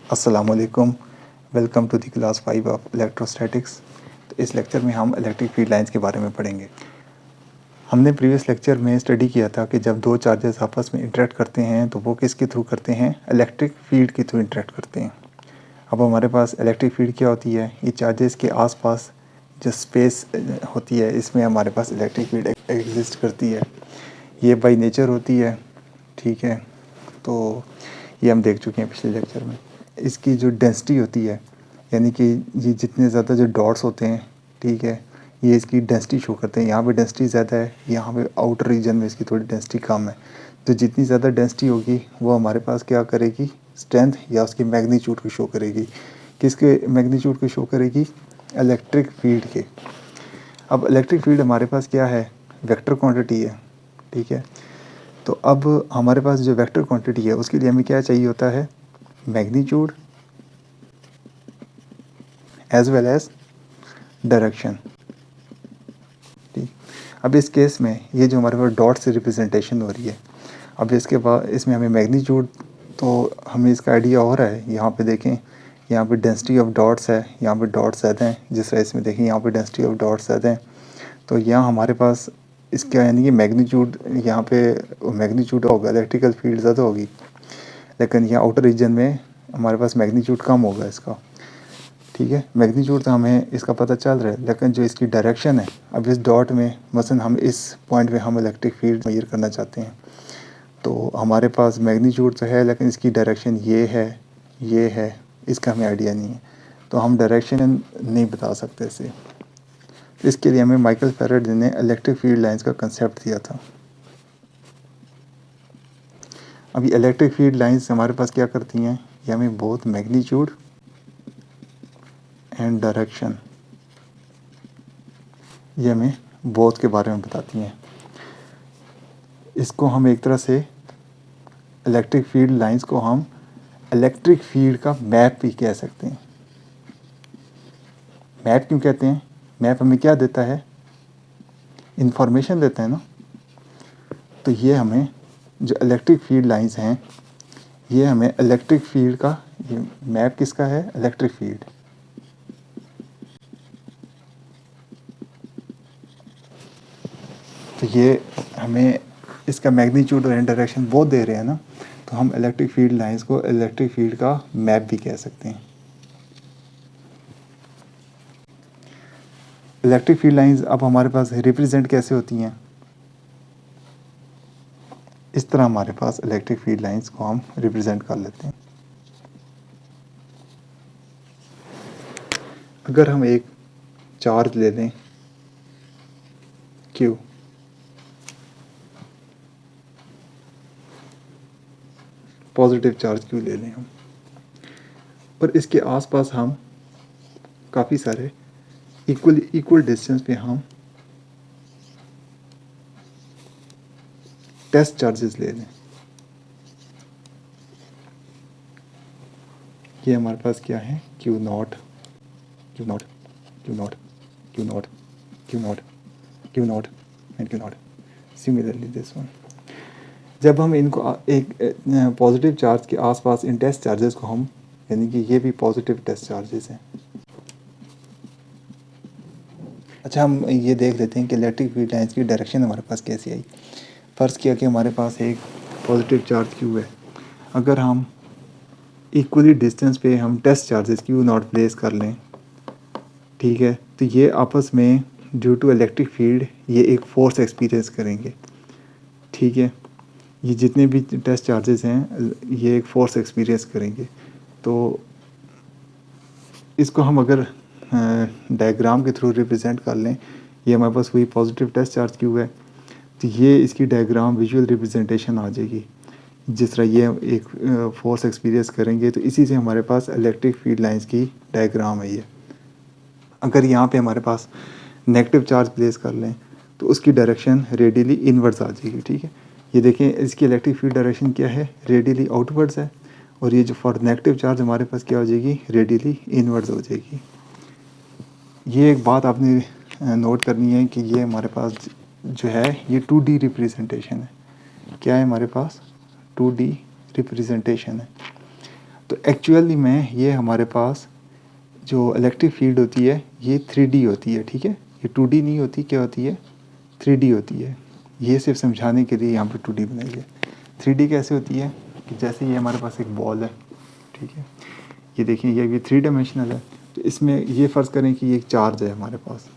अस्सलामुअलैकुम। Welcome to the class 5 of electrostatics. तो इस लेक्चर में हम इलेक्ट्रिक फील्ड लाइंस के बारे में पढ़ेंगे। हमने प्रीवियस लेक्चर में स्टडी किया था कि जब दो चार्जेस आपस में इंटरेक्ट करते हैं तो वो किसके थ्रू करते हैं, इलेक्ट्रिक फील्ड के थ्रू इंटरेक्ट करते हैं। अब हमारे पास इलेक्ट्रिक फील्ड क्या होती है, ये चार्जेस के आसपास जो स्पेस होती है इसमें हमारे पास इलेक्ट्रिक फील्ड एग्जिस्ट करती है। ये बाय नेचर होती है, ठीक है। तो ये हम देख चुके हैं पिछले लेक्चर में। इसकी जो डेंसिटी होती है, यानी कि ये जितने ज़्यादा जो डॉट्स होते हैं, ठीक है, ये इसकी डेंसिटी शो करते हैं। यहाँ पे डेंसिटी ज़्यादा है, यहाँ पे आउटर रीजन में इसकी थोड़ी डेंसिटी कम है। तो जितनी ज़्यादा डेंसिटी होगी वो हमारे पास क्या करेगी, स्ट्रेंथ या उसकी मैग्नीट्यूड को शो करेगी। किसके मैग्नीट्यूड को शो करेगी, इलेक्ट्रिक फील्ड के। अब इलेक्ट्रिक फील्ड हमारे पास क्या है, वेक्टर क्वांटिटी है, ठीक है। तो अब हमारे पास जो वेक्टर क्वांटिटी है उसके लिए हमें क्या चाहिए होता है, magnitude as well as direction, ठीक। अब इस केस में ये जो हमारे पास डॉट से रिप्रेजेंटेशन हो रही है, अब इसके बाद इसमें हमें मैग्नीट्यूड, तो हमें इसका आइडिया हो रहा है। यहाँ पे देखें, यहाँ पे डेंसिटी ऑफ डॉट्स है, यहाँ पे डॉट्स ज़्यादा हैं। जिस तरह इसमें देखें यहाँ पे डेंसिटी ऑफ डॉट्स ज़्यादा हैं, तो यहाँ हमारे पास इसका यानी कि मैग्नीट्यूड, यहाँ पे मैग्नीट्यूड होगा, इलेक्ट्रिकल फील्ड ज़्यादा होगी, लेकिन यहाँ आउटर रीजन में हमारे पास मैग्नीट्यूड कम होगा इसका, ठीक है। मैग्नीट्यूड तो हमें इसका पता चल रहा है, लेकिन जो इसकी डायरेक्शन है, अब इस डॉट में मसलन हम इस पॉइंट में हम इलेक्ट्रिक फील्ड मेजर करना चाहते हैं, तो हमारे पास मैग्नीट्यूड तो है लेकिन इसकी डायरेक्शन ये है, इसका हमें आइडिया नहीं है, तो हम डायरेक्शन नहीं बता सकते इसे। इसके लिए हमें माइकल फैराडे ने इलेक्ट्रिक फील्ड लाइंस का कंसेप्ट दिया था। अभी इलेक्ट्रिक फील्ड लाइंस हमारे पास क्या करती हैं, ये हमें बोथ मैग्नीट्यूड एंड डायरेक्शन, ये हमें बोथ के बारे में बताती हैं। इसको हम एक तरह से इलेक्ट्रिक फील्ड लाइंस को हम इलेक्ट्रिक फील्ड का मैप भी कह सकते हैं। मैप क्यों कहते हैं, मैप हमें क्या देता है, इंफॉर्मेशन देता है ना। तो ये हमें जो इलेक्ट्रिक फील्ड लाइंस हैं, ये हमें इलेक्ट्रिक फील्ड का, ये मैप किसका है, इलेक्ट्रिक फील्ड। तो ये हमें इसका मैग्नीट्यूड और डायरेक्शन वो दे रहे हैं ना, तो हम इलेक्ट्रिक फील्ड लाइंस को इलेक्ट्रिक फील्ड का मैप भी कह सकते हैं। इलेक्ट्रिक फील्ड लाइंस अब हमारे पास रिप्रेजेंट कैसे होती हैं, इस तरह हमारे पास इलेक्ट्रिक फील्ड लाइंस को हम रिप्रेजेंट कर लेते हैं। अगर हम एक चार्ज ले लें Q, पॉजिटिव चार्ज Q ले लें हम, और इसके आसपास हम काफ़ी सारे इक्वल डिस्टेंस पे हम टेस्ट चार्जेस ले लें। ये हमारे पास क्या है, Q not, Q not, Q not, Q not, Q not, Q not and Q not. Similarly this one. जब हम इनको एक पॉजिटिव चार्ज के आसपास इन टेस्ट चार्जेस को हम, यानी कि ये भी पॉजिटिव टेस्ट चार्जेस हैं। अच्छा, हम ये देख लेते हैं कि इलेक्ट्रिक फील्ड लाइंस की डायरेक्शन हमारे पास कैसी आई। फ़र्ज़ किया कि हमारे पास एक पॉजिटिव चार्ज Q है। अगर हम इक्वली डिस्टेंस पे हम test charges Q not place कर लें, ठीक है, तो ये आपस में ड्यू टू इलेक्ट्रिक फील्ड ये एक फोर्स एक्सपीरियंस करेंगे, ठीक है। ये जितने भी टेस्ट चार्जेस हैं ये एक फोर्स एक्सपीरियंस करेंगे। तो इसको हम अगर डायग्राम के थ्रू रिप्रेजेंट कर लें, ये हमारे पास वही पॉजिटिव टेस्ट चार्ज Q है, तो ये इसकी डायग्राम विजुअल रिप्रेजेंटेशन आ जाएगी। जिस तरह ये एक फोर्स एक्सपीरियंस करेंगे, तो इसी से हमारे पास इलेक्ट्रिक फील्ड लाइंस की डायग्राम है ये। अगर यहाँ पे हमारे पास नेगेटिव चार्ज प्लेस कर लें तो उसकी डायरेक्शन रेडियली इनवर्ड्स आ जाएगी, ठीक है। ये देखें, इसकी इलेक्ट्रिक फील्ड डायरेक्शन क्या है, रेडियली आउटवर्ड्स है, और ये जो फॉर नेगेटिव चार्ज हमारे पास क्या हो जाएगी, रेडियली इनवर्ड्स हो जाएगी। ये एक बात आपने नोट करनी है कि ये हमारे पास जो है ये 2D रिप्रेजेंटेशन है। क्या है हमारे पास, 2D रिप्रेजेंटेशन है। तो एक्चुअली में ये हमारे पास जो इलेक्ट्रिक फील्ड होती है ये 3D होती है, ठीक है। ये 2D नहीं होती, क्या होती है, 3D होती है। ये सिर्फ समझाने के लिए यहाँ पे 2D बनाई है। 3D कैसे होती है कि जैसे ये हमारे पास एक बॉल है, ठीक है, ये देखिए ये 3 डायमेंशनल है। तो इसमें ये फ़र्ज़ करें कि ये एक चार्ज है हमारे पास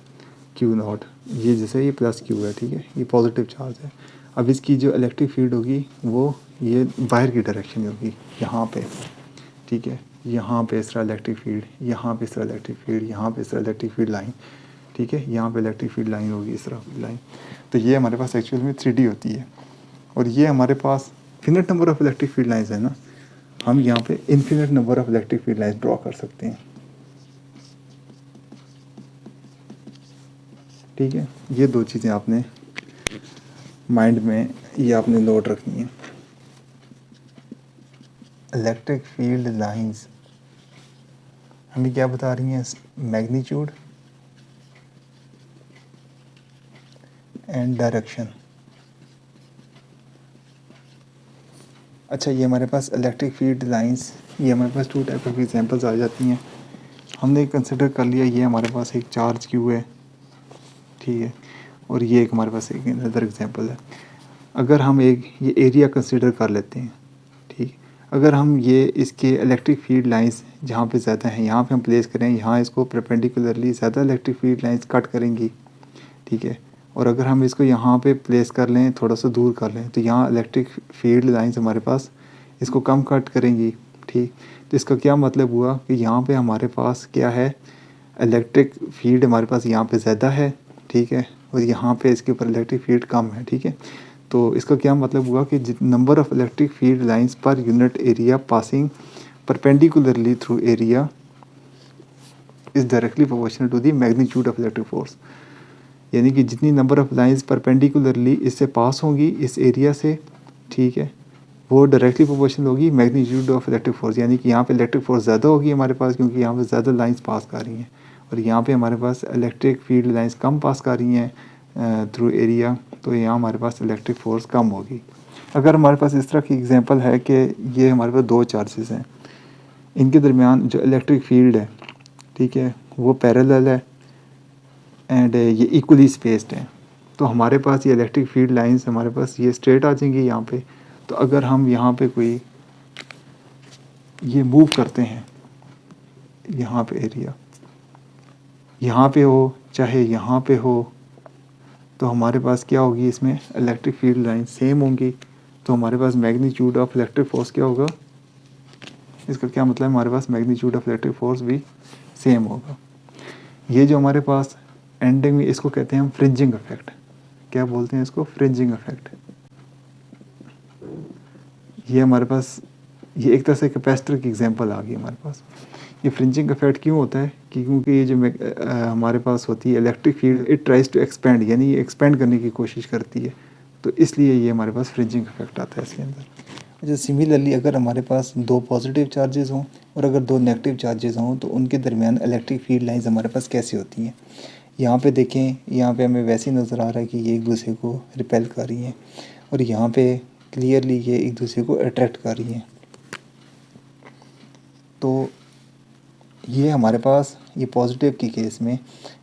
Q0, ये जैसे ये प्लस Q है, ठीक है, ये पॉजिटिव चार्ज है। अब इसकी जो इलेक्ट्रिक फील्ड होगी वो ये बाहर की डायरेक्शन में होगी, यहाँ पे, ठीक है, यहाँ पे इस तरह इलेक्ट्रिक फील्ड, यहाँ पे इस तरह इलेक्ट्रिक फील्ड, यहाँ पे इस तरह इलेक्ट्रिक फील्ड लाइन, ठीक है, यहाँ पे इलेक्ट्रिक फील्ड लाइन होगी इस तरह लाइन। तो ये हमारे पास एक्चुअल में 3D होती है। और ये हमारे पास infinite number of electric field lines है ना, हम यहाँ पे infinite number of electric field lines draw कर सकते हैं, ठीक है। ये दो चीज़ें आपने माइंड में ये आपने नोट रखनी है। इलेक्ट्रिक फील्ड लाइंस हमें क्या बता रही हैं, मैग्नीट्यूड एंड डायरेक्शन। अच्छा, ये हमारे पास इलेक्ट्रिक फील्ड लाइंस, ये हमारे पास 2 टाइप ऑफ एग्जांपल्स आ जाती हैं। हमने कंसिडर कर लिया ये हमारे पास एक चार्ज क्यू है, ठीक है, और ये एक हमारे पास एक अदर एग्जांपल है। अगर हम एक ये एरिया कंसिडर कर लेते हैं, ठीक, अगर हम ये इसके इलेक्ट्रिक फील्ड लाइंस जहाँ पे ज़्यादा हैं यहाँ पे हम प्लेस करें, यहाँ इसको परपेंडिकुलरली ज़्यादा इलेक्ट्रिक फील्ड लाइंस कट करेंगी, ठीक है, और अगर हम इसको यहाँ पे प्लेस कर लें, थोड़ा सा दूर कर लें, तो यहाँ इलेक्ट्रिक फील्ड लाइंस हमारे पास इसको कम कट करेंगी, ठीक। तो इसका क्या मतलब हुआ कि यहाँ पे हमारे पास क्या है, इलेक्ट्रिक फील्ड हमारे पास यहाँ पे ज़्यादा है, ठीक है, और यहाँ पे इसके ऊपर इलेक्ट्रिक फील्ड कम है, ठीक है। तो इसका क्या मतलब हुआ कि number of electric field lines per unit area passing perpendicularly through area is directly proportional to the magnitude of electric force. यानी कि जितनी नंबर ऑफ लाइंस परपेंडिकुलरली इससे पास होंगी इस एरिया से, ठीक है, वो डायरेक्टली प्रोपोर्शनल होगी मैग्नीट्यूड ऑफ इलेक्ट्रिक फोर्स। यानी कि यहाँ पे इलेक्ट्रिक फोर्स ज़्यादा होगी हमारे पास क्योंकि यहाँ पे ज़्यादा लाइंस पास कर रही हैं, और यहाँ पे हमारे पास इलेक्ट्रिक फील्ड लाइंस कम पास कर रही हैं थ्रू एरिया, तो यहाँ हमारे पास इलेक्ट्रिक फोर्स कम होगी। अगर हमारे पास इस तरह की एग्जांपल है कि ये हमारे पास 2 चार्जेस हैं, इनके दरमियान जो इलेक्ट्रिक फील्ड है, ठीक है, वो पैरेलल है एंड ये इक्वली स्पेस्ड हैं, तो हमारे पास ये इलेक्ट्रिक फील्ड लाइंस हमारे पास ये स्ट्रेट आ जाएंगी यहाँ पे। तो अगर हम यहाँ पे कोई ये मूव करते हैं, यहाँ पे एरिया यहाँ पे हो चाहे यहाँ पे हो, तो हमारे पास क्या होगी, इसमें इलेक्ट्रिक फील्ड लाइन सेम होंगी। तो हमारे पास मैग्नीट्यूड ऑफ इलेक्ट्रिक फोर्स क्या होगा, इसका क्या मतलब है, हमारे पास मैग्नीट्यूड ऑफ इलेक्ट्रिक फोर्स भी सेम होगा। ये जो हमारे पास एंडिंग में इसको कहते हैं हम फ्रिंजिंग इफेक्ट। क्या बोलते हैं इसको, फ्रिंजिंग इफेक्ट। ये हमारे पास ये एक तरह से कैपेसिटर की एग्जांपल आ गई हमारे पास। ये फ्रिंजिंग इफेक्ट क्यों होता है कि क्योंकि ये जो हमारे पास होती है electric field, it tries to expand, यानी ये एक्सपेंड करने की कोशिश करती है, तो इसलिए ये हमारे पास फ्रिंजिंग इफेक्ट आता है इसके अंदर। अच्छा, सिमिलरली अगर हमारे पास 2 पॉजिटिव चार्जेस हों और अगर 2 नेगेटिव चार्जेस हों तो उनके दरमियान इलेक्ट्रिक फील्ड लाइंस हमारे पास कैसे होती हैं। यहाँ पे देखें, यहाँ पे हमें वैसे ही नज़र आ रहा है कि ये एक दूसरे को रिपेल कर रही हैं, और यहाँ पे क्लियरली ये एक दूसरे को अट्रैक्ट कर रही हैं। तो ये हमारे पास ये पॉजिटिव की केस में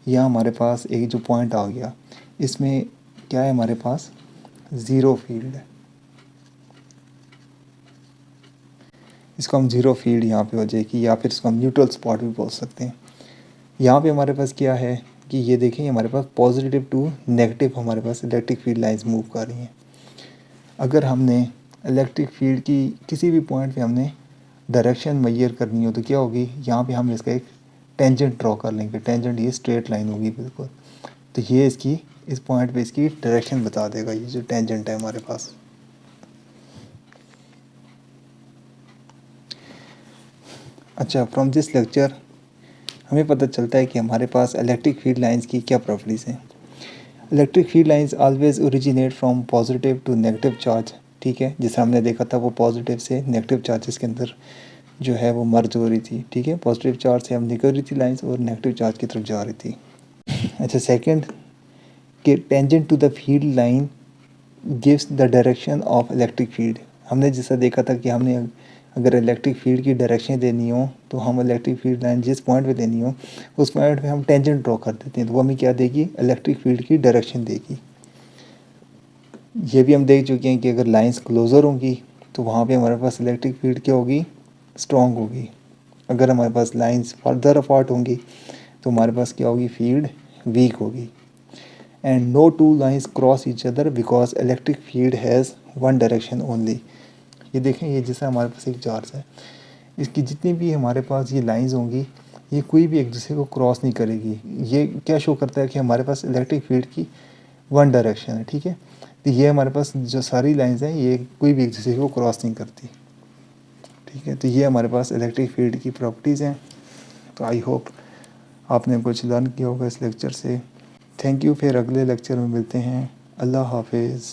यहाँ हमारे पास एक जो पॉइंट आ गया, इसमें क्या है, हमारे पास ज़ीरो फील्ड है। इसको हम ज़ीरो फील्ड यहाँ पे हो जाएगी, या फिर इसको हम न्यूट्रल स्पॉट भी बोल सकते हैं। यहाँ पे हमारे पास क्या है कि ये देखें, हमारे पास पॉजिटिव टू नेगेटिव हमारे पास इलेक्ट्रिक फील्ड लाइंस मूव कर रही हैं। अगर हमने इलेक्ट्रिक फील्ड की किसी भी पॉइंट पे हमने डायरेक्शन मेजर करनी हो तो क्या होगी, यहाँ पे हम इसका एक टेंजेंट ड्रॉ कर लेंगे। टेंजेंट ये स्ट्रेट लाइन होगी बिल्कुल, तो ये इसकी इस पॉइंट पे इसकी डायरेक्शन बता देगा, ये जो टेंजेंट है हमारे पास। अच्छा, फ्रॉम दिस लेक्चर हमें पता चलता है कि हमारे पास इलेक्ट्रिक फील्ड लाइंस की क्या प्रॉपर्टीज़ हैं। Electric field lines always originate from positive to negative charge, ठीक है, जिसे हमने देखा था वो पॉजिटिव से नेगेटिव चार्जेस के अंदर जो है वो मर्ज हो रही थी, ठीक है, पॉजिटिव चार्ज से हम निकल रही थी लाइंस और नेगेटिव चार्ज की तरफ जा रही थी। अच्छा, सेकंड कि tangent to the field line gives the direction of electric field. हमने जैसा देखा था कि हमने अगर इलेक्ट्रिक फील्ड की डायरेक्शन देनी हो तो हम इलेक्ट्रिक फील्ड लाइन जिस पॉइंट पे देनी हो उस पॉइंट पे हम टेंजेंट ड्रॉ कर देते हैं, तो वो हमें क्या देगी, इलेक्ट्रिक फील्ड की डायरेक्शन देगी। ये भी हम देख चुके हैं कि अगर लाइंस क्लोज़र होंगी तो वहाँ पे हमारे पास इलेक्ट्रिक फील्ड क्या होगी, स्ट्रॉन्ग होगी। अगर हमारे पास लाइंस फर्दर अपार्ट होंगी तो हमारे पास क्या होगी, फील्ड वीक होगी। And no two lines cross each other because electric field has one direction only. ये देखें, ये जैसा हमारे पास एक चार्ज है, इसकी जितनी भी हमारे पास ये लाइंस होंगी ये कोई भी एक दूसरे को क्रॉस नहीं करेगी। ये क्या शो करता है कि हमारे पास इलेक्ट्रिक फील्ड की वन डायरेक्शन है, ठीक है। तो ये हमारे पास जो सारी लाइंस हैं ये कोई भी एक दूसरे को क्रॉस नहीं करती, ठीक है। तो ये हमारे पास इलेक्ट्रिक फील्ड की प्रॉपर्टीज़ हैं। तो आई होप आपने कुछ लर्न किया होगा इस लेक्चर से। थैंक यू, फिर अगले लेक्चर में मिलते हैं। अल्लाह हाफिज़।